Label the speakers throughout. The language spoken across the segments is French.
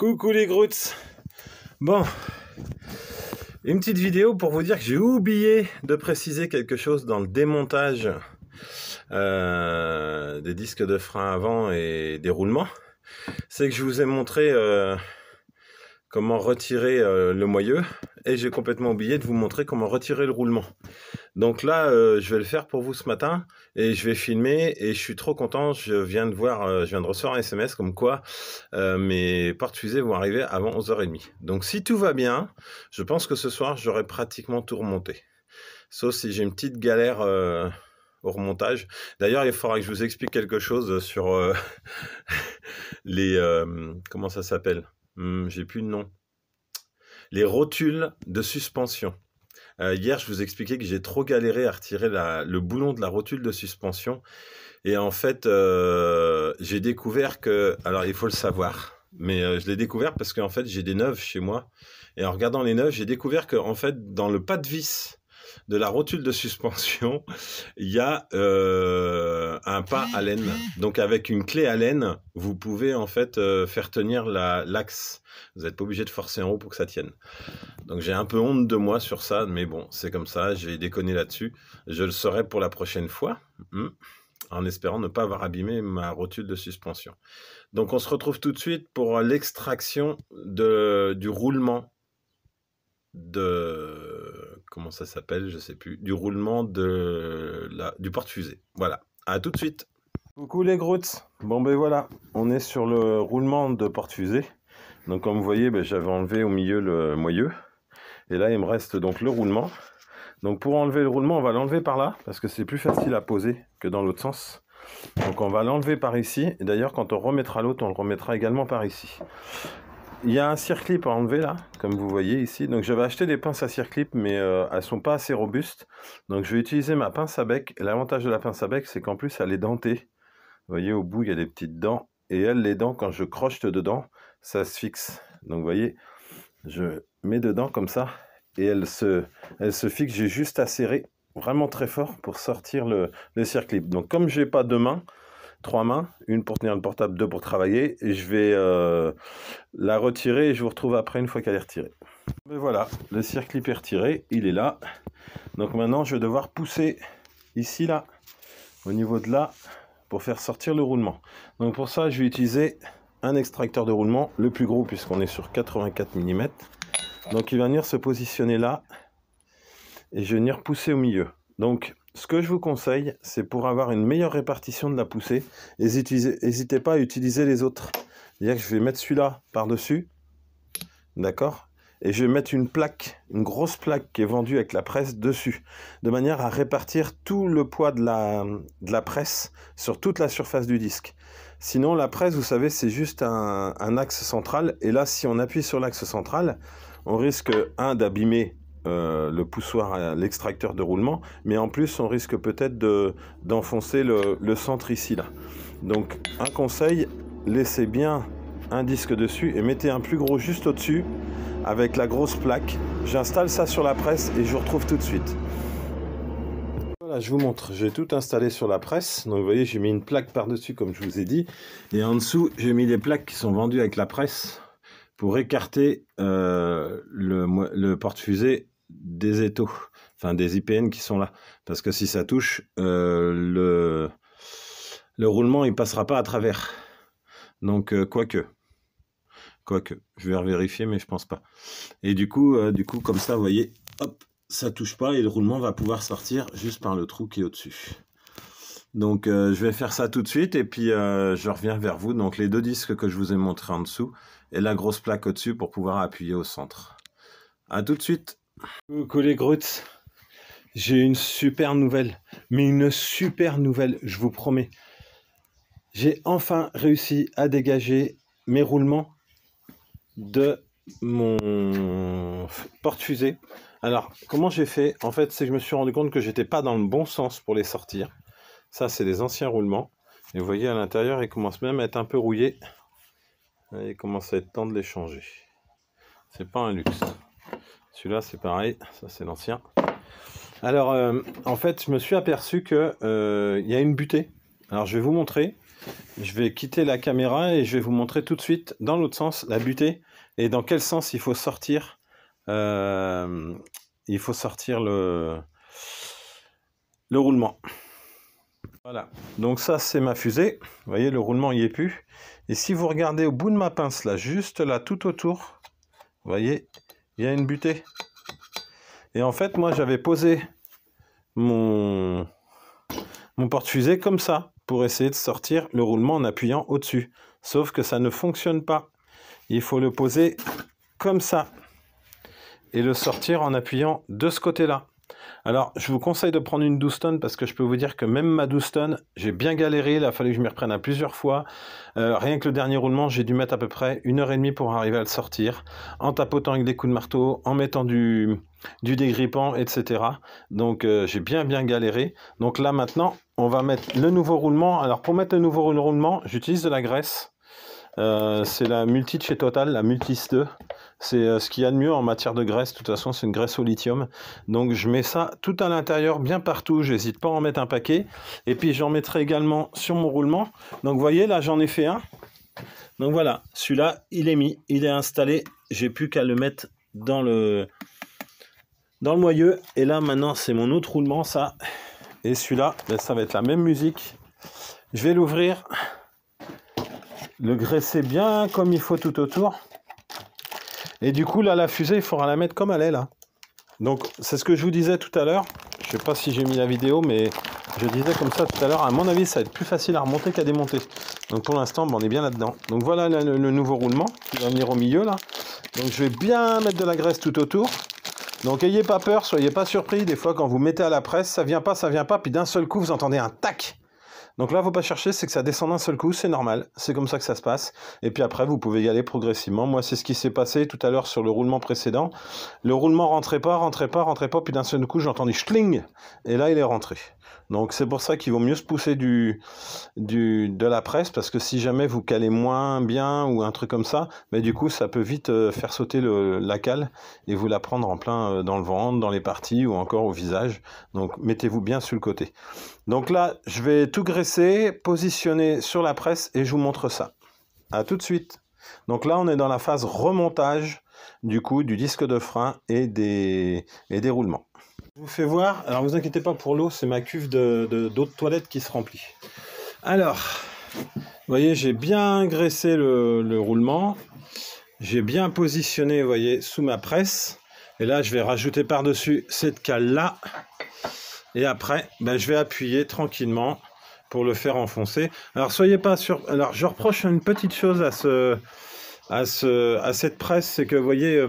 Speaker 1: Coucou les Groots. Bon, une petite vidéo pour vous dire que j'ai oublié de préciser quelque chose dans le démontage des disques de frein avant et des roulements. C'est que je vous ai montré comment retirer le moyeu et j'ai complètement oublié de vous montrer comment retirer le roulement. Donc là, je vais le faire pour vous ce matin et je vais filmer et je suis trop content. Je viens de recevoir un SMS comme quoi mes portes-fusées vont arriver avant 11h30. Donc si tout va bien, je pense que ce soir, j'aurai pratiquement tout remonté. Sauf si j'ai une petite galère au remontage. D'ailleurs, il faudra que je vous explique quelque chose sur les... comment ça s'appelle? J'ai plus de nom. Les rotules de suspension. Hier, je vous expliquais que j'ai trop galéré à retirer le boulon de la rotule de suspension. Et en fait, j'ai découvert que... Alors, il faut le savoir. Mais je l'ai découvert parce qu'en fait, j'ai des neuves chez moi. Et en regardant les neuves, j'ai découvert que en fait, dans le pas de vis de la rotule de suspension, il y a un pas Allen. Donc, avec une clé Allen, vous pouvez en fait faire tenir l'axe. Vous n'êtes pas obligé de forcer en haut pour que ça tienne. Donc j'ai un peu honte de moi sur ça, mais bon, c'est comme ça, j'ai déconné là-dessus. Je le saurai pour la prochaine fois, en espérant ne pas avoir abîmé ma rotule de suspension. Donc on se retrouve tout de suite pour l'extraction du roulement de... Comment ça s'appelle? Je sais plus. Du roulement du porte-fusée. Voilà, à tout de suite. Coucou les Groots. Bon ben voilà, on est sur le roulement de porte-fusée. Donc comme vous voyez, j'avais enlevé au milieu le moyeu. Et là, il me reste donc le roulement. Donc pour enlever le roulement, on va l'enlever par là, parce que c'est plus facile à poser que dans l'autre sens. Donc on va l'enlever par ici. Et d'ailleurs, quand on remettra l'autre, on le remettra également par ici. Il y a un circlip à enlever là, comme vous voyez ici. Donc j'avais acheté des pinces à circlip, mais elles ne sont pas assez robustes. Donc je vais utiliser ma pince à bec. L'avantage de la pince à bec, c'est qu'en plus, elle est dentée. Vous voyez, au bout, il y a des petites dents. Et elle, les dents, quand je crochete dedans, ça se fixe. Donc vous voyez, je mets dedans comme ça. Et elle se fixe, j'ai juste à serrer vraiment très fort pour sortir le circlip. Donc comme j'ai pas deux mains, trois mains, une pour tenir le portable, deux pour travailler, et je vais la retirer et je vous retrouve après une fois qu'elle est retirée. Et voilà, le circlip est retiré, il est là. Donc maintenant je vais devoir pousser ici là, au niveau de là, pour faire sortir le roulement. Donc pour ça je vais utiliser un extracteur de roulement, le plus gros puisqu'on est sur 84 mm. Donc il va venir se positionner là et je vais venir pousser au milieu. Donc ce que je vous conseille, c'est pour avoir une meilleure répartition de la poussée, n'hésitez pas à utiliser les autres. C'est-à-dire que je vais mettre celui-là par-dessus, d'accord? Et je vais mettre une plaque, une grosse plaque qui est vendue avec la presse dessus, de manière à répartir tout le poids de la presse sur toute la surface du disque. Sinon la presse, vous savez, c'est juste un axe central, et là si on appuie sur l'axe central, on risque, d'abîmer le poussoir, l'extracteur de roulement, mais en plus, on risque peut-être d'enfoncer le centre ici, là. Donc, un conseil, laissez bien un disque dessus et mettez un plus gros juste au-dessus avec la grosse plaque. J'installe ça sur la presse et je vous retrouve tout de suite. Voilà, je vous montre, j'ai tout installé sur la presse. Donc, vous voyez, j'ai mis une plaque par-dessus, comme je vous ai dit. Et en dessous, j'ai mis les plaques qui sont vendues avec la presse pour écarter le porte-fusée des étaux, enfin des IPN qui sont là. Parce que si ça touche, le roulement, il passera pas à travers. Donc, quoique, je vais revérifier, mais je pense pas. Et du coup, comme ça, vous voyez, hop, ça touche pas et le roulement va pouvoir sortir juste par le trou qui est au-dessus. Donc je vais faire ça tout de suite et puis je reviens vers vous. Donc les deux disques que je vous ai montrés en dessous et la grosse plaque au-dessus pour pouvoir appuyer au centre. À tout de suite. Coucou les Groots. J'ai une super nouvelle, mais une super nouvelle, je vous promets. J'ai enfin réussi à dégager mes roulements de mon porte-fusée. Alors comment j'ai fait? En fait, c'est que je me suis rendu compte que j'étais pas dans le bon sens pour les sortir. Ça, c'est des anciens roulements. Et vous voyez, à l'intérieur, ils commencent même à être un peu rouillés. Il commence à être temps de les changer. C'est pas un luxe. Celui-là, c'est pareil. Ça, c'est l'ancien. Alors, en fait, je me suis aperçu qu'il y a une butée. Alors, je vais vous montrer. je vais quitter la caméra et je vais vous montrer tout de suite dans l'autre sens la butée et dans quel sens il faut sortir. Le roulement. Voilà, donc ça c'est ma fusée. Vous voyez, le roulement il est plus. Et si vous regardez au bout de ma pince là, juste là tout autour, vous voyez, il y a une butée. Et en fait, moi j'avais posé mon porte-fusée comme ça pour essayer de sortir le roulement en appuyant au-dessus. Sauf que ça ne fonctionne pas. Il faut le poser comme ça et le sortir en appuyant de ce côté-là. Alors, je vous conseille de prendre une 12 tonnes parce que je peux vous dire que même ma 12 tonnes, j'ai bien galéré. Il a fallu que je m'y reprenne à plusieurs fois. Rien que le dernier roulement, j'ai dû mettre à peu près 1h30 pour arriver à le sortir, en tapotant avec des coups de marteau, en mettant du dégrippant, etc. Donc, j'ai bien galéré. Donc là, maintenant, on va mettre le nouveau roulement. Alors, pour mettre le nouveau roulement, j'utilise de la graisse. C'est la Multi de chez Total, la Multis 2. C'est ce qu'il y a de mieux en matière de graisse. De toute façon, c'est une graisse au lithium. Donc, je mets ça tout à l'intérieur, bien partout. J'hésite pas à en mettre un paquet. Et puis, j'en mettrai également sur mon roulement. Donc, vous voyez, là, j'en ai fait un. Donc, voilà. Celui-là, il est mis. Il est installé. J'ai plus qu'à le mettre dans le moyeu. Et là, maintenant, c'est mon autre roulement, ça. Et celui-là, ben, ça va être la même musique. Je vais l'ouvrir. Le graisser bien comme il faut tout autour. Et du coup, là, la fusée, il faudra la mettre comme elle est, là. Donc, c'est ce que je vous disais tout à l'heure. Je sais pas si j'ai mis la vidéo, mais je disais comme ça tout à l'heure. À mon avis, ça va être plus facile à remonter qu'à démonter. Donc, pour l'instant, on est bien là-dedans. Donc, voilà le nouveau roulement qui va venir au milieu, là. Donc, je vais bien mettre de la graisse tout autour. Donc, ayez pas peur, soyez pas surpris. Des fois, quand vous mettez à la presse, ça vient pas. Puis d'un seul coup, vous entendez un tac. Donc là, il ne faut pas chercher, c'est que ça descend d'un seul coup, c'est normal, c'est comme ça que ça se passe. Et puis après, vous pouvez y aller progressivement. Moi, c'est ce qui s'est passé tout à l'heure sur le roulement précédent. Le roulement rentrait pas, puis d'un seul coup, j'ai entendu schling, et là, il est rentré. Donc c'est pour ça qu'il vaut mieux se pousser de la presse, parce que si jamais vous calez moins bien ou un truc comme ça, mais du coup, ça peut vite faire sauter la cale et vous la prendre en plein dans le ventre, dans les parties ou encore au visage. Donc mettez-vous bien sur le côté. Donc là, je vais tout graisser, positionner sur la presse et je vous montre ça. À tout de suite. Donc là, on est dans la phase remontage du disque de frein et des roulements. Je vous fais voir. Alors, vous inquiétez pas pour l'eau, c'est ma cuve d'eau de toilette qui se remplit. Alors, vous voyez, j'ai bien graissé le roulement. J'ai bien positionné, vous voyez, sous ma presse. Et là, je vais rajouter par-dessus cette cale-là. Et après, ben, je vais appuyer tranquillement pour le faire enfoncer. Alors, soyez pas sûr. Alors, je reproche une petite chose à cette presse, c'est que, vous voyez,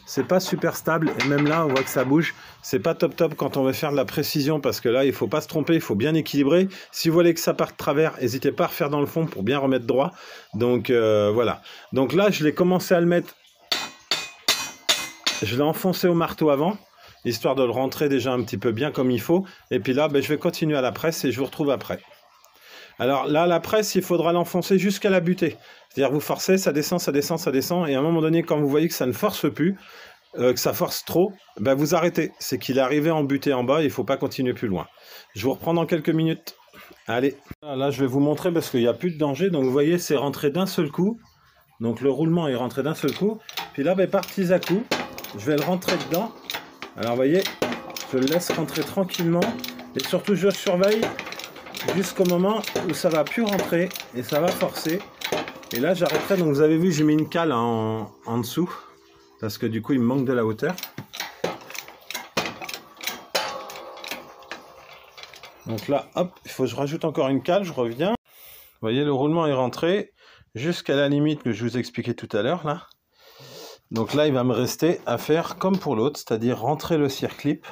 Speaker 1: c'est pas super stable. Et même là, on voit que ça bouge. C'est pas top quand on veut faire de la précision, parce que là, il faut pas se tromper, il faut bien équilibrer. Si vous voulez que ça parte de travers, n'hésitez pas à refaire dans le fond pour bien remettre droit. Donc, voilà. Donc là, je l'ai commencé à le mettre. Je l'ai enfoncé au marteau avant, histoire de le rentrer déjà un petit peu bien comme il faut. Et puis là, ben, je vais continuer à la presse et je vous retrouve après. Alors là, la presse, il faudra l'enfoncer jusqu'à la butée. C'est-à-dire, vous forcez, ça descend. Et à un moment donné, quand vous voyez que ça ne force plus, que ça force trop, ben, vous arrêtez. C'est qu'il est arrivé en butée en bas, il ne faut pas continuer plus loin. Je vous reprends dans quelques minutes. Allez. Là, je vais vous montrer parce qu'il n'y a plus de danger. Donc, vous voyez, c'est rentré d'un seul coup. Donc, le roulement est rentré d'un seul coup. Puis là, ben, par petits à coups, je vais le rentrer dedans. Alors, vous voyez, je le laisse rentrer tranquillement. Et surtout, je surveille jusqu'au moment où ça va plus rentrer et ça va forcer. Et là, j'arrêterai. Donc, vous avez vu, j'ai mis une cale en dessous parce que du coup, il me manque de la hauteur. Donc là, hop, il faut que je rajoute encore une cale. Je reviens. Vous voyez, le roulement est rentré jusqu'à la limite que je vous expliquais tout à l'heure là. Donc là, il va me rester à faire comme pour l'autre, c'est-à-dire rentrer le circlip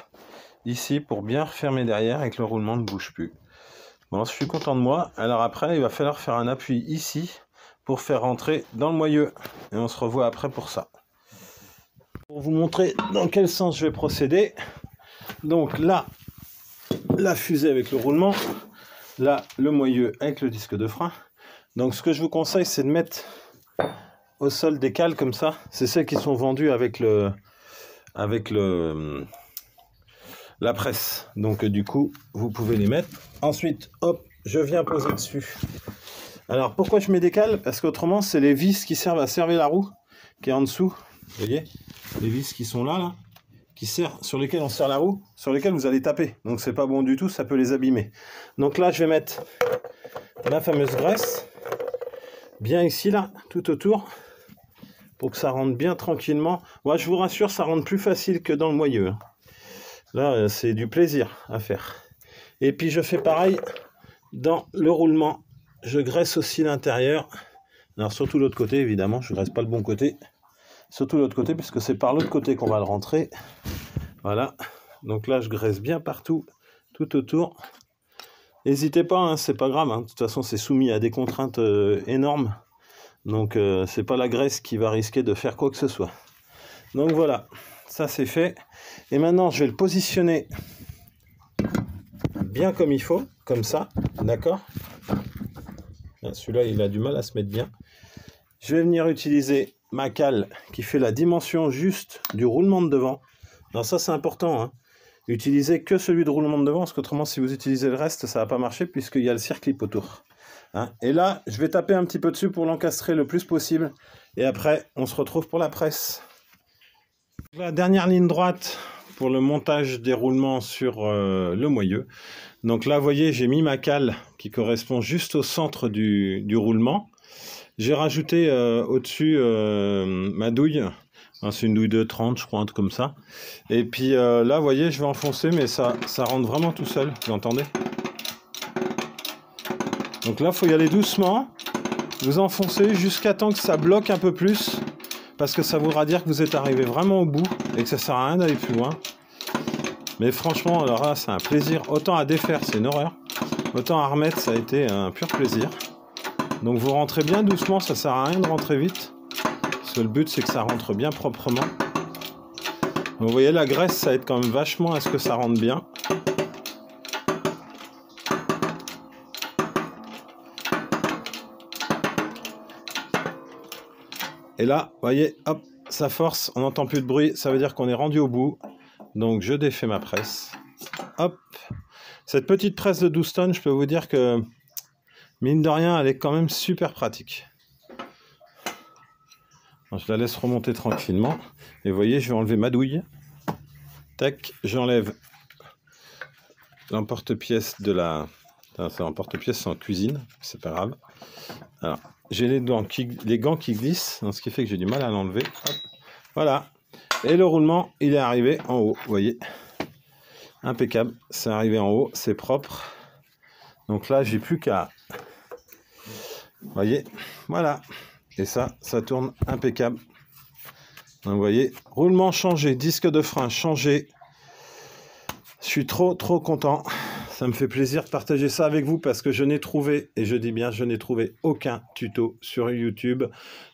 Speaker 1: ici pour bien refermer derrière et que le roulement ne bouge plus. Bon, je suis content de moi. Alors après, il va falloir faire un appui ici pour faire rentrer dans le moyeu. Et on se revoit après pour ça. Pour vous montrer dans quel sens je vais procéder. Donc là, la fusée avec le roulement. Là, le moyeu avec le disque de frein. Donc ce que je vous conseille, c'est de mettre au sol des cales comme ça. C'est celles qui sont vendues avec la presse. Donc du coup, vous pouvez les mettre. Ensuite, hop, je viens poser dessus. Alors, pourquoi je mets des cales? Parce qu'autrement, c'est les vis qui servent à serrer la roue, qui est en dessous. Vous voyez? Les vis qui sont là, sur lesquelles on serre la roue, sur lesquelles vous allez taper. Donc, c'est pas bon du tout, ça peut les abîmer. Donc là, je vais mettre la fameuse graisse, bien ici, là, tout autour, pour que ça rentre bien tranquillement. Moi, je vous rassure, ça rentre plus facile que dans le moyeu. Là, c'est du plaisir à faire. Et puis, je fais pareil dans le roulement. Je graisse aussi l'intérieur. Alors, surtout l'autre côté, évidemment. Je ne graisse pas le bon côté. Surtout l'autre côté, puisque c'est par l'autre côté qu'on va le rentrer. Voilà. Donc là, je graisse bien partout, tout autour. N'hésitez pas, hein, c'est pas grave. Hein. De toute façon, c'est soumis à des contraintes énormes. Donc, c'est pas la graisse qui va risquer de faire quoi que ce soit. Donc voilà, ça c'est fait. Et maintenant, je vais le positionner bien comme il faut, comme ça, d'accord? Celui-là, il a du mal à se mettre bien. Je vais venir utiliser ma cale qui fait la dimension juste du roulement de devant. Alors ça, c'est important, hein. Utilisez que celui de roulement de devant, parce qu'autrement, si vous utilisez le reste, ça ne va pas marcher, puisqu'il y a le circlip autour. Hein. Et là, je vais taper un petit peu dessus pour l'encastrer le plus possible. Et après, on se retrouve pour la presse. La dernière ligne droite pour le montage des roulements sur le moyeu. Donc là, vous voyez, j'ai mis ma cale qui correspond juste au centre du roulement. J'ai rajouté au-dessus ma douille. C'est une douille de 30, je crois, un truc comme ça. Et puis là, vous voyez, je vais enfoncer, mais ça rentre vraiment tout seul. Vous entendez? Donc là, il faut y aller doucement. Vous enfoncez jusqu'à temps que ça bloque un peu plus. Parce que ça voudra dire que vous êtes arrivé vraiment au bout et que ça sert à rien d'aller plus loin. Mais franchement, alors là, c'est un plaisir. Autant à défaire, c'est une horreur. Autant à remettre, ça a été un pur plaisir. Donc vous rentrez bien doucement, ça sert à rien de rentrer vite. Parce que le but, c'est que ça rentre bien proprement. Donc, vous voyez, la graisse, ça aide quand même vachement à ce que ça rentre bien. Et là, vous voyez, hop, ça force, on n'entend plus de bruit, ça veut dire qu'on est rendu au bout. Donc je défais ma presse. Hop. Cette petite presse de 12 tonnes, je peux vous dire que, mine de rien, elle est quand même super pratique. Alors, je la laisse remonter tranquillement. Et vous voyez, je vais enlever ma douille. Tac, j'enlève l'emporte-pièce de la... C'est un porte-pièce en cuisine, c'est pas grave. Alors, j'ai les gants qui glissent, ce qui fait que j'ai du mal à l'enlever. Voilà. Et le roulement, il est arrivé en haut, vous voyez. Impeccable, c'est arrivé en haut, c'est propre. Donc là, j'ai plus qu'à... Vous voyez, voilà. Et ça tourne impeccable. Donc vous voyez, roulement changé, disque de frein changé. Je suis trop content. Ça me fait plaisir de partager ça avec vous parce que je n'ai trouvé, et je dis bien je n'ai trouvé aucun tuto sur YouTube,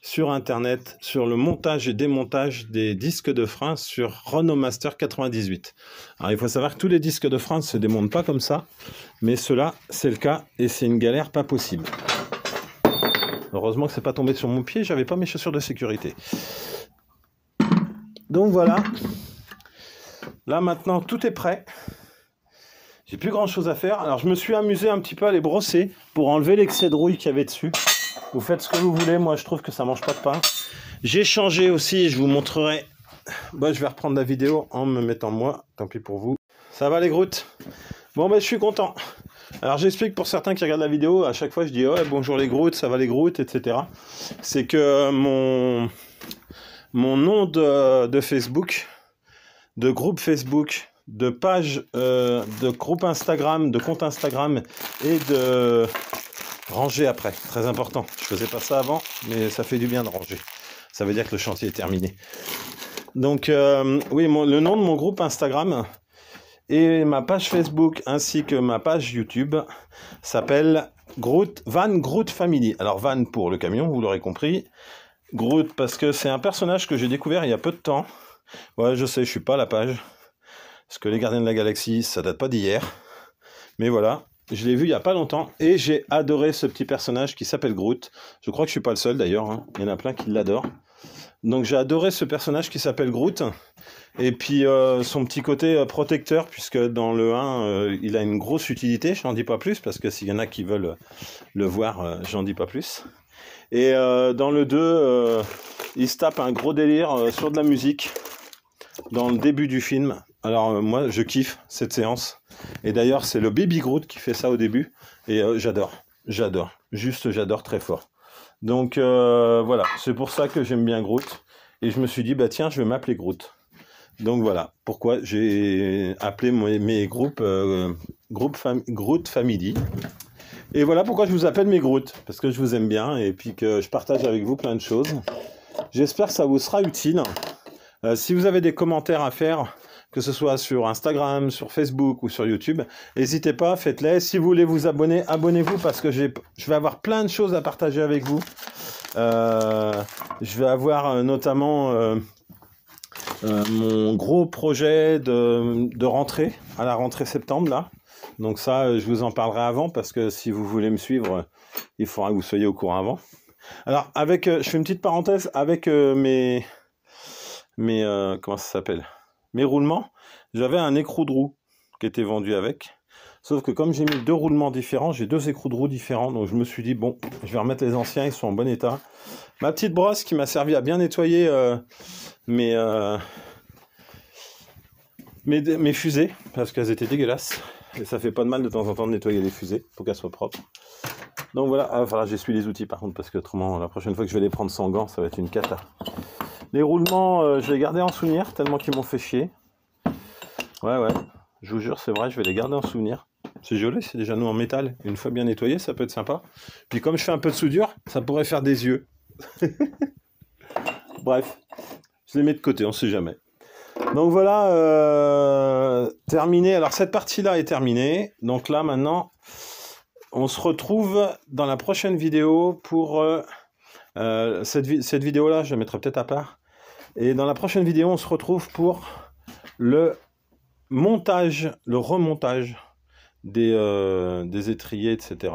Speaker 1: sur Internet, sur le montage et démontage des disques de frein sur Renault Master 98. Alors il faut savoir que tous les disques de frein ne se démontent pas comme ça, mais ceux-là c'est le cas et c'est une galère pas possible. Heureusement que c'est pas tombé sur mon pied, j'avais pas mes chaussures de sécurité. Donc voilà, là maintenant tout est prêt. J'ai plus grand chose à faire. Alors je me suis amusé un petit peu à les brosser pour enlever l'excès de rouille qu'il y avait dessus. Vous faites ce que vous voulez, moi je trouve que ça mange pas de pain. J'ai changé aussi, je vous montrerai. Bah, je vais reprendre la vidéo en me mettant moi, tant pis pour vous. Ça va les groutes? Bon ben je suis content. Alors j'explique pour certains qui regardent la vidéo, à chaque fois je dis ouais bonjour les groutes, ça va les groutes, etc. C'est que mon nom de Facebook, de groupe Facebook, de page, de groupe Instagram, de compte Instagram et de ranger après. Très important. Je faisais pas ça avant, mais ça fait du bien de ranger. Ça veut dire que le chantier est terminé. Donc oui, le nom de mon groupe Instagram et ma page Facebook ainsi que ma page YouTube s'appelle Van Groot Family. Alors Van pour le camion, vous l'aurez compris. Groot parce que c'est un personnage que j'ai découvert il y a peu de temps. Ouais, je sais, je suis pas à la page. Parce que les Gardiens de la Galaxie, ça date pas d'hier. Mais voilà, je l'ai vu il y a pas longtemps et j'ai adoré ce petit personnage qui s'appelle Groot. Je crois que je suis pas le seul d'ailleurs, hein. Il y en a plein qui l'adorent. Donc j'ai adoré ce personnage qui s'appelle Groot Et puis son petit côté protecteur, puisque dans le 1, il a une grosse utilité, je n'en dis pas plus, parce que s'il y en a qui veulent le voir, j'en dis pas plus. Et dans le 2, il se tape un gros délire sur de la musique, dans le début du film. Alors moi, je kiffe cette séance. Et d'ailleurs, c'est le Baby Groot qui fait ça au début. Et j'adore, juste j'adore très fort. Donc voilà, c'est pour ça que j'aime bien Groot. Et je me suis dit, bah tiens, je vais m'appeler Groot. Donc voilà, pourquoi j'ai appelé mes groupes Groot Family. Et voilà pourquoi je vous appelle mes Groot, parce que je vous aime bien et puis que je partage avec vous plein de choses. J'espère que ça vous sera utile. Si vous avez des commentaires à faire, que ce soit sur Instagram, sur Facebook ou sur YouTube, n'hésitez pas, faites-les. Si vous voulez vous abonner, abonnez-vous parce que je vais avoir plein de choses à partager avec vous. Je vais avoir notamment mon gros projet de rentrée, à la rentrée septembre, là. Donc ça, je vous en parlerai avant, parce que si vous voulez me suivre, il faudra que vous soyez au courant avant. Alors, je fais une petite parenthèse, avec mes comment ça s'appelle, mes roulements, j'avais un écrou de roue qui était vendu avec. Sauf que comme j'ai mis 2 roulements différents, j'ai 2 écrous de roue différents, donc je me suis dit, bon, je vais remettre les anciens, ils sont en bon état. Ma petite brosse qui m'a servi à bien nettoyer mes fusées, parce qu'elles étaient dégueulasses. Et ça fait pas de mal de temps en temps de nettoyer les fusées, faut qu'elles soient propres. Donc voilà, voilà, j'essuie les outils par contre, parce que autrement, la prochaine fois que je vais les prendre sans gants, ça va être une cata. Les roulements, je vais les garder en souvenir, tellement qu'ils m'ont fait chier. Ouais, je vous jure, c'est vrai, je vais les garder en souvenir. C'est joli, c'est déjà nous en métal. Une fois bien nettoyé, ça peut être sympa. Puis comme je fais un peu de soudure, ça pourrait faire des yeux. Bref, je les mets de côté, on sait jamais. Donc voilà, terminé. Alors cette partie-là est terminée. Donc là maintenant, on se retrouve dans la prochaine vidéo pour cette vidéo-là, je la mettrai peut-être à part. Et dans la prochaine vidéo, on se retrouve pour le montage, le remontage des étriers, etc.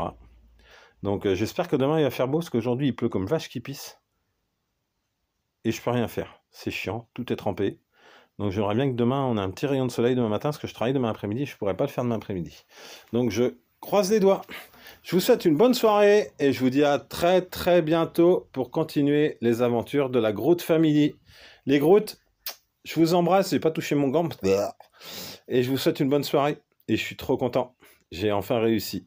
Speaker 1: Donc j'espère que demain il va faire beau, parce qu'aujourd'hui il pleut comme vache qui pisse. Et je peux rien faire. C'est chiant, tout est trempé. Donc j'aimerais bien que demain on ait un petit rayon de soleil demain matin, parce que je travaille demain après-midi, je ne pourrais pas le faire demain après-midi. Donc je croise les doigts. Je vous souhaite une bonne soirée et je vous dis à très très bientôt pour continuer les aventures de la Groot Family. Les Groot, je vous embrasse, j'ai pas touché mon gant. Et je vous souhaite une bonne soirée et je suis trop content. J'ai enfin réussi.